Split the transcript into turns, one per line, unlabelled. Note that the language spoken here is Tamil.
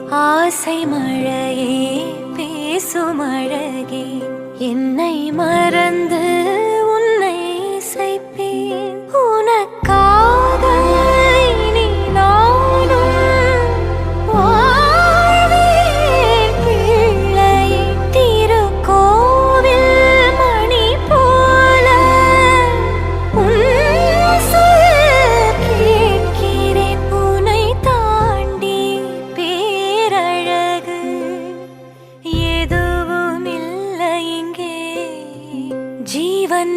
ஆசை மழையே பேசும் அழகே, என்னை மறந்து உன்னை இசைப்பேன். உனக்காக இனி நானும் வாழ்வேன் பிள்ளையே. திருக்கோவில் மணி போல உன் சொல் கேட்கிறேன். உன்னை தாண்டி பேரழகு எதுவும் இல்லை இங்கே. ஜீவன்